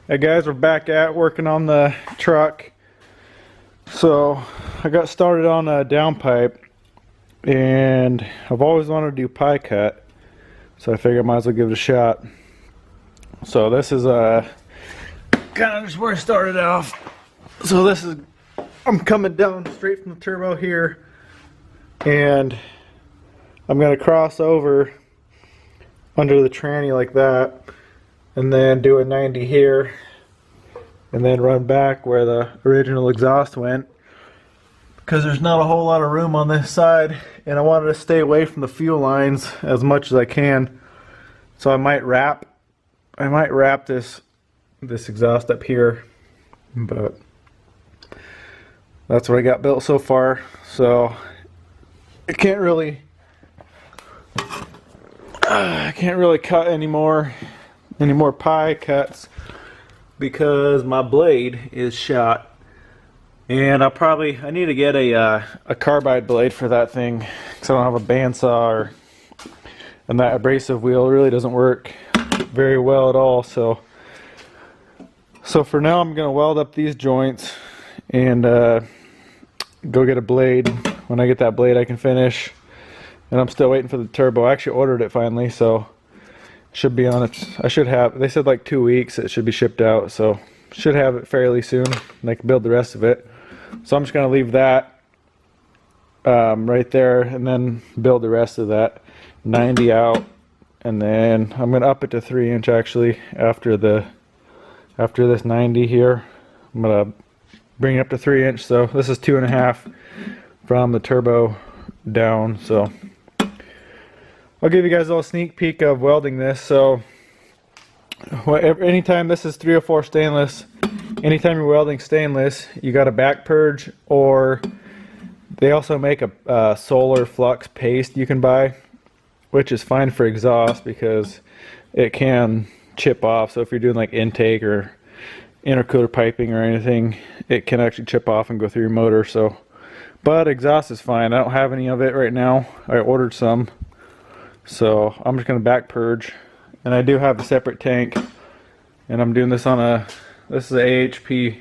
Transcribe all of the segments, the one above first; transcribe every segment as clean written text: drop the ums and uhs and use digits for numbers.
Hey guys, we're back at working on the truck. So I got started on a downpipe, and I've always wanted to do pie cut, so I figured I might as well give it a shot. So this is kind of just where I started off. So this is, I'm coming down straight from the turbo here, and I'm going to cross over under the tranny like that, and then do a 90 here, and then run back where the original exhaust went, because there's not a whole lot of room on this side, and I wanted to stay away from the fuel lines as much as I can. So I might wrap this exhaust up here, but that's what I got built so far. So I can't really cut any more pie cuts because my blade is shot, and I need to get a carbide blade for that thing because I don't have a bandsaw, and that abrasive wheel really doesn't work very well at all. So for now I'm gonna weld up these joints and go get a blade. When I get that blade I can finish, and I'm still waiting for the turbo. I actually ordered it finally, so should be on it. I should have, they said like 2 weeks it should be shipped out, so should have it fairly soon, and I can build the rest of it. So I'm just going to leave that right there and then build the rest of that 90 out, and then I'm going to up it to 3-inch actually after this 90 here. I'm going to bring it up to 3-inch, so this is 2.5 from the turbo down. So I'll give you guys a little sneak peek of welding this. So anytime this is 304 stainless, anytime you're welding stainless, you got a back purge, or they also make a solar flux paste you can buy, which is fine for exhaust because it can chip off. So if you're doing like intake or intercooler piping or anything, it can actually chip off and go through your motor. So, but exhaust is fine. I don't have any of it right now. I ordered some. So I'm just going to back purge, and I do have a separate tank, and I'm doing this on this is a AHP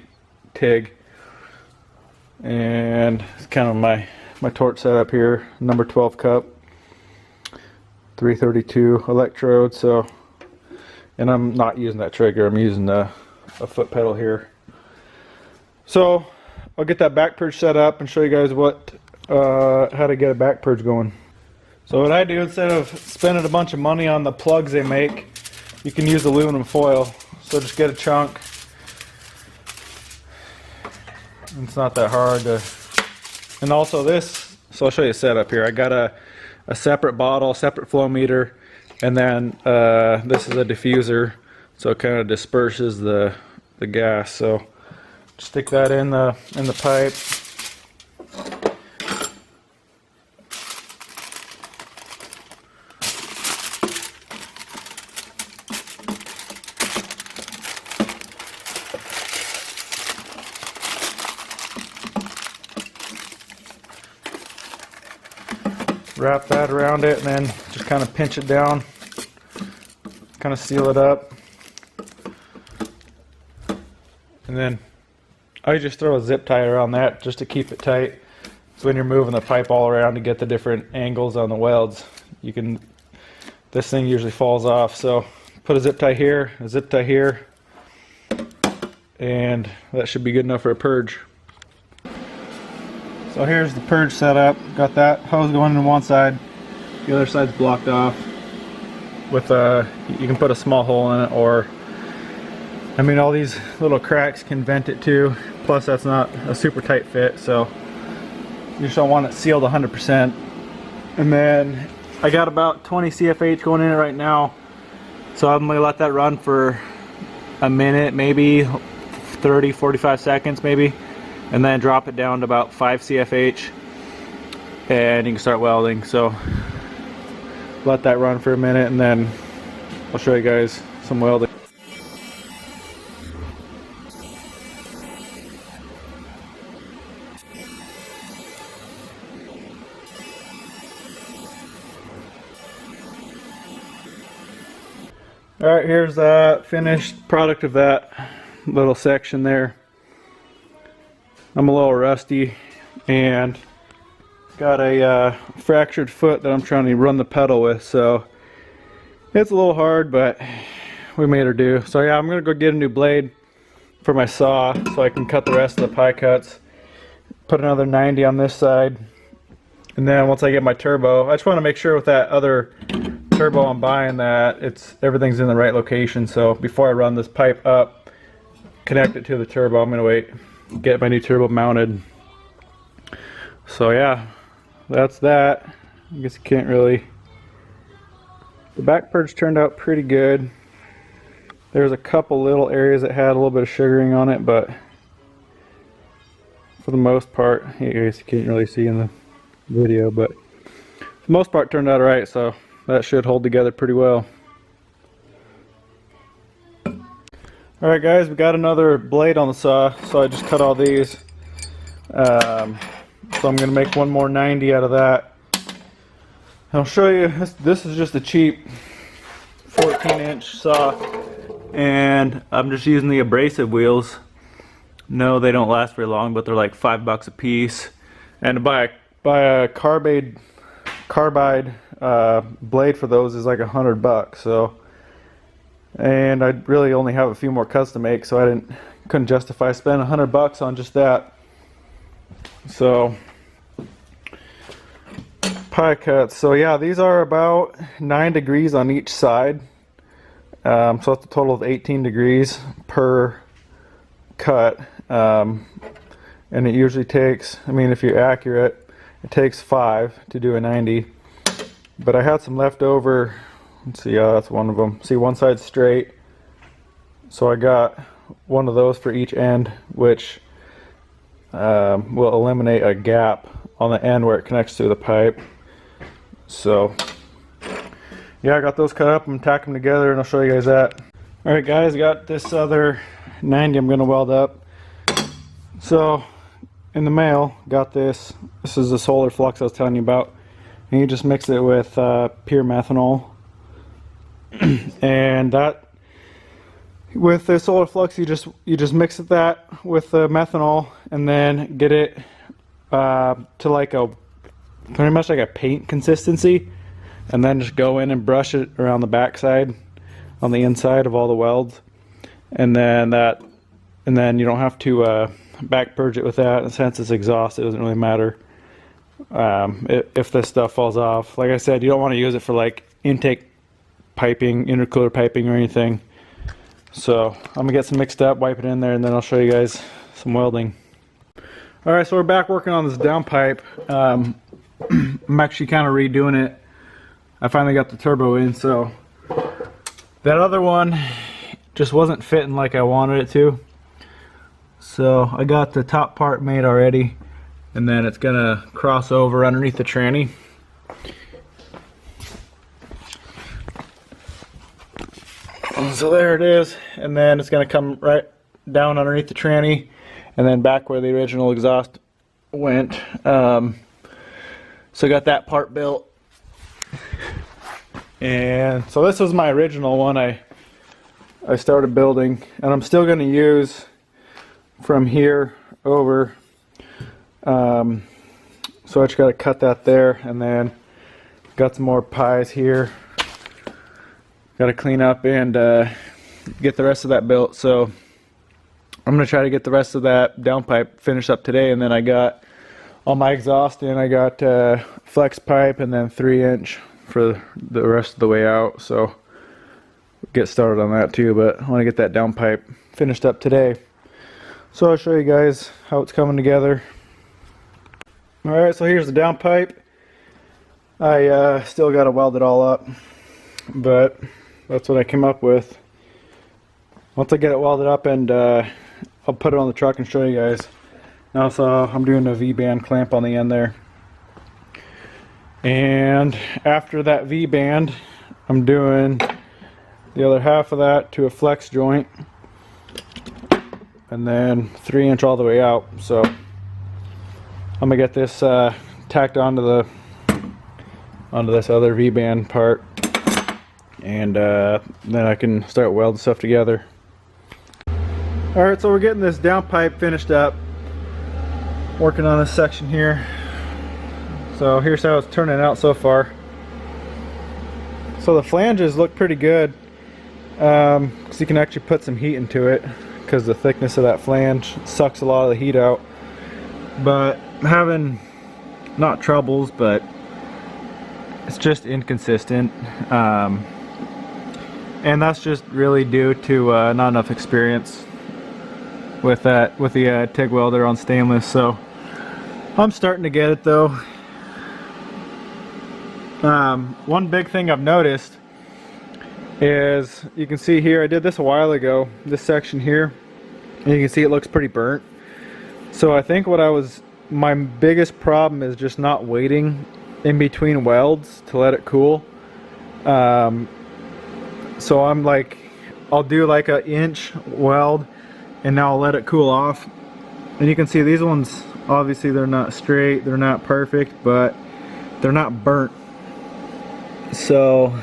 TIG, and it's kind of my torch setup here, number 12 cup, 332 electrode. So, and I'm not using that trigger, I'm using a foot pedal here. So I'll get that back purge set up and show you guys how to get a back purge going. So what I do, instead of spending a bunch of money on the plugs they make, you can use aluminum foil. So just get a chunk. It's not that hard to, and also this, so I'll show you a setup here. I got a separate bottle, separate flow meter, and then this is a diffuser, so it kind of disperses the gas. So stick that in the pipe. Wrap that around it, and then just kind of pinch it down, kind of seal it up, and then I just throw a zip tie around that just to keep it tight. So when you're moving the pipe all around to get the different angles on the welds, this thing usually falls off. So put a zip tie here, and that should be good enough for a purge. So here's the purge setup. Got that hose going on one side, the other side's blocked off with you can put a small hole in it, or I mean all these little cracks can vent it too. Plus that's not a super tight fit, so you just don't want it sealed 100%. And then I got about 20 CFH going in it right now, so I'm gonna let that run for a minute, maybe 30-45 seconds maybe, and then drop it down to about 5 CFH, and you can start welding. So let that run for a minute, and then I'll show you guys some welding. Alright, here's the finished product of that little section there. I'm a little rusty and got a fractured foot that I'm trying to run the pedal with, so it's a little hard, but we made her do. So yeah, I'm gonna go get a new blade for my saw so I can cut the rest of the pie cuts. Put another 90 on this side, and then once I get my turbo, I just want to make sure with that other turbo I'm buying that everything's in the right location. So before I run this pipe up, connect it to the turbo, I'm gonna get my new turbo mounted. So yeah, that's that. I guess you can't really. The back purge turned out pretty good. There's a couple little areas that had a little bit of sugaring on it, but for the most part, I guess you can't really see in the video, but for the most part turned out alright, so that should hold together pretty well. Alright guys, we got another blade on the saw, so I just cut all these. So I'm going to make one more 90 out of that. I'll show you, this is just a cheap 14-inch saw, and I'm just using the abrasive wheels. No, they don't last very long, but they're like $5 a piece. And to buy a carbide blade for those is like $100. So, and I really only have a few more cuts to make, so I couldn't justify spending $100 on just that. So, pie cuts. So yeah, these are about 9 degrees on each side. So that's a total of 18 degrees per cut. And it usually takes, I mean, if you're accurate, it takes 5 to do a 90. But I had some left over. Let's see, that's one of them. See, one side's straight, so I got one of those for each end, which will eliminate a gap on the end where it connects to the pipe. So yeah, I got those cut up and tack them together, and I'll show you guys that. Alright guys, I got this other 90 I'm going to weld up. So in the mail, got this. This is the solar flux I was telling you about, and you just mix it with pure methanol. And that, with the solar flux, you just mix it that with the methanol, and then get it to like pretty much like a paint consistency, and then just go in and brush it around the backside on the inside of all the welds, and then you don't have to back purge it with that. And since it's exhaust, it doesn't really matter if this stuff falls off. Like I said, you don't want to use it for like intake piping, intercooler piping, or anything. So I'm gonna get some mixed up, wipe it in there, and then I'll show you guys some welding. Alright, so we're back working on this downpipe. I'm actually kind of redoing it. I finally got the turbo in, so that other one just wasn't fitting like I wanted it to. So I got the top part made already, and then it's gonna cross over underneath the tranny. So there it is, and then it's gonna come right down underneath the tranny, and then back where the original exhaust went. So I got that part built, and so this was my original one I started building, and I'm still going to use from here over. So I just got to cut that there, and then got some more pies here. Got to clean up and get the rest of that built. So I'm going to try to get the rest of that downpipe finished up today, and then I got all my exhaust in. I got flex pipe and then 3-inch for the rest of the way out. So get started on that too, but I want to get that downpipe finished up today. So I'll show you guys how it's coming together. Alright, so here's the downpipe. I still got to weld it all up, but that's what I came up with. Once I get it welded up, and I'll put it on the truck and show you guys. Now, so I'm doing a V-band clamp on the end there. And after that V-band, I'm doing the other half of that to a flex joint, and then 3-inch all the way out. So I'm gonna get this tacked onto this other V-band part, and then I can start welding stuff together. Alright, so we're getting this downpipe finished up, working on this section here. So here's how it's turning out so far. So the flanges look pretty good, because you can actually put some heat into it, because the thickness of that flange sucks a lot of the heat out. But I'm having, not troubles, but it's just inconsistent, and that's just really due to not enough experience with the TIG welder on stainless. So I'm starting to get it though. One big thing I've noticed is, you can see here, I did this a while ago, this section here, and you can see it looks pretty burnt. So I think my biggest problem is just not waiting in between welds to let it cool. So I'm like, I'll do like an inch weld and now I'll let it cool off. And you can see these ones, obviously they're not straight, they're not perfect, but they're not burnt. So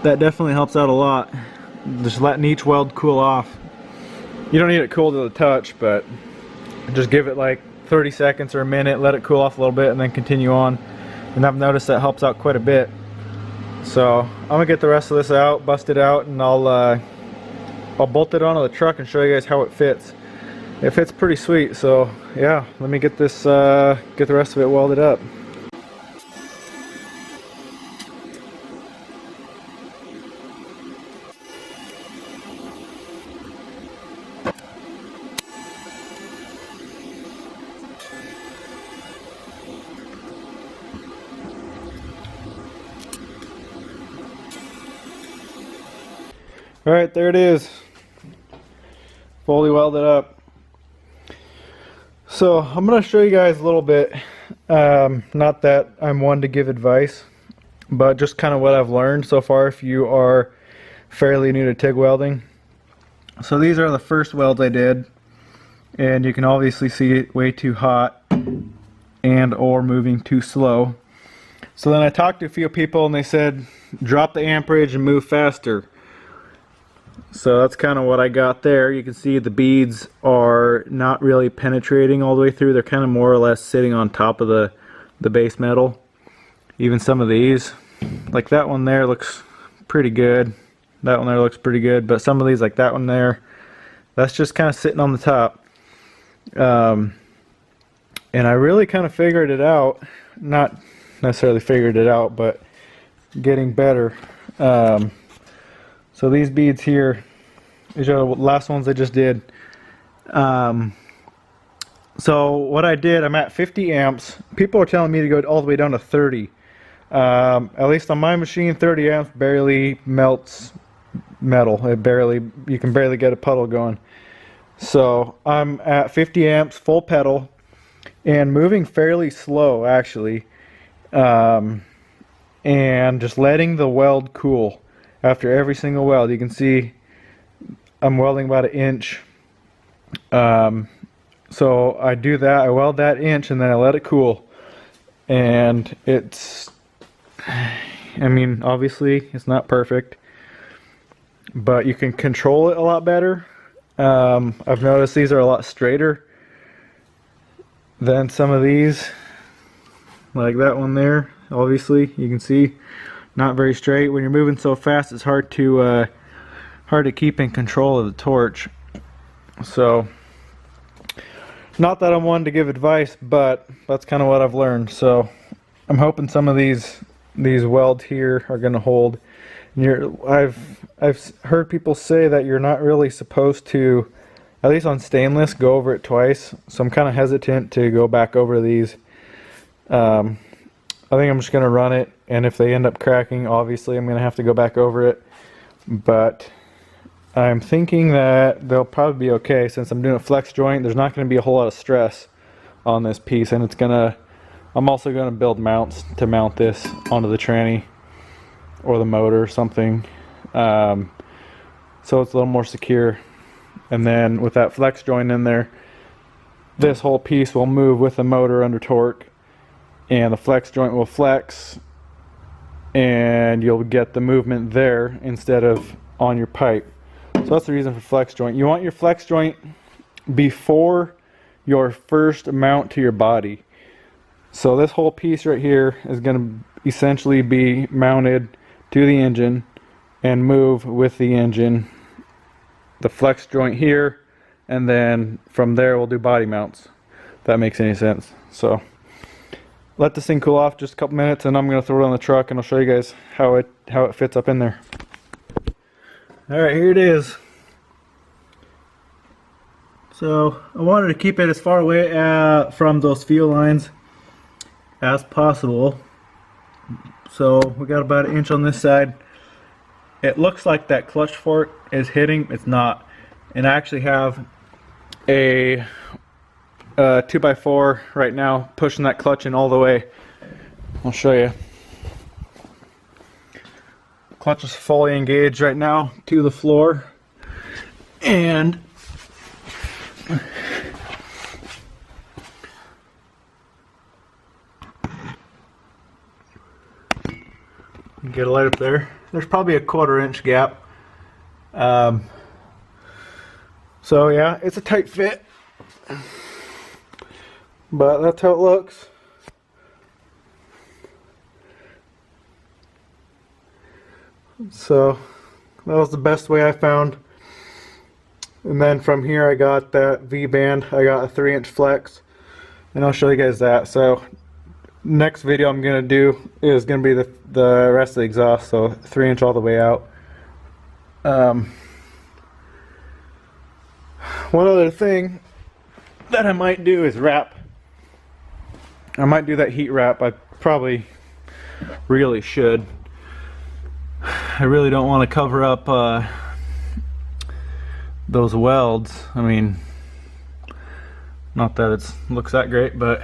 that definitely helps out a lot, just letting each weld cool off. You don't need it cool to the touch, but just give it like 30 seconds or a minute, let it cool off a little bit, and then continue on. And I've noticed that helps out quite a bit. So I'm gonna get the rest of this out, bust it out, and I'll bolt it onto the truck and show you guys how it fits. It fits pretty sweet. So yeah, let me get this, get the rest of it welded up. Alright, there it is, fully welded up. So I'm going to show you guys a little bit, not that I'm one to give advice, but just kind of what I've learned so far if you are fairly new to TIG welding. So these are the first welds I did, and you can obviously see it way too hot and or moving too slow. So then I talked to a few people and they said drop the amperage and move faster. So that's kind of what I got there. You can see the beads are not really penetrating all the way through. They're kind of more or less sitting on top of the base metal. Even some of these, like that one there, looks pretty good. That one there looks pretty good, but some of these, like that one there, that's just kind of sitting on the top. And I really kind of figured it out. Not necessarily figured it out, but getting better. So these beads here, these are the last ones I just did. So what I did, I'm at 50 amps. People are telling me to go all the way down to 30. At least on my machine, 30 amps barely melts metal. You can barely get a puddle going. So I'm at 50 amps, full pedal, and moving fairly slow actually, and just letting the weld cool. After every single weld, you can see I'm welding about an inch. So I do that, I weld that inch and then I let it cool. And it's, I mean, obviously it's not perfect, but you can control it a lot better. I've noticed these are a lot straighter than some of these, like that one there. Obviously you can see not very straight. When you're moving so fast, it's hard to keep in control of the torch. So not that I'm one to give advice, but that's kind of what I've learned. So I'm hoping some of these welds here are going to hold. And I've heard people say that you're not really supposed to, at least on stainless, go over it twice. So I'm kind of hesitant to go back over these. I think I'm just going to run it, and if they end up cracking, obviously I'm going to have to go back over it. But I'm thinking that they'll probably be okay. Since I'm doing a flex joint, there's not going to be a whole lot of stress on this piece, and I'm also going to build mounts to mount this onto the tranny or the motor or something, so it's a little more secure. And then with that flex joint in there, this whole piece will move with the motor under torque, and the flex joint will flex and you'll get the movement there instead of on your pipe. So that's the reason for flex joint. You want your flex joint before your first mount to your body. So this whole piece right here is going to essentially be mounted to the engine and move with the engine. The flex joint here, and then from there we'll do body mounts, if that makes any sense. So let this thing cool off just a couple minutes, and I'm going to throw it on the truck and I'll show you guys how it fits up in there. Alright, here it is. So I wanted to keep it as far away from those fuel lines as possible. So we got about 1 inch on this side. It looks like that clutch fork is hitting. It's not. And I actually have a 2x4 right now pushing that clutch in all the way. I'll show you. Clutch is fully engaged right now to the floor, and get a light up there. There's probably a 1/4 inch gap. So yeah, it's a tight fit, but that's how it looks. So that was the best way I found. And then from here I got that V-band. I got a 3-inch flex, and I'll show you guys that. So next video I'm gonna do is gonna be the rest of the exhaust, so 3-inch all the way out. One other thing that I might do is wrap. I might do that heat wrap. I probably really should. I really don't want to cover up those welds. I mean, not that it looks that great, but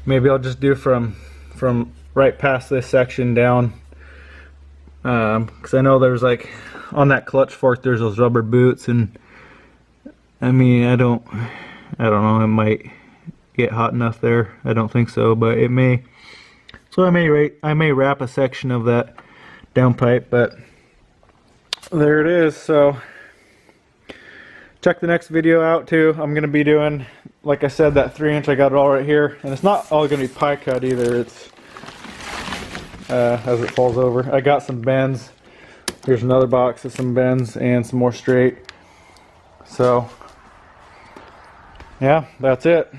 maybe I'll just do from right past this section down, because I know there's like on that clutch fork there's those rubber boots, and I mean I don't know, it might get hot enough there. I don't think so, but it may. So I may wrap a section of that downpipe, but there it is. So check the next video out too. I'm gonna be doing, like I said, that 3-inch. I got it all right here, and it's not all gonna be pie cut either. It's as it falls over. I got some bends. Here's another box of some bends and some more straight. So yeah, that's it.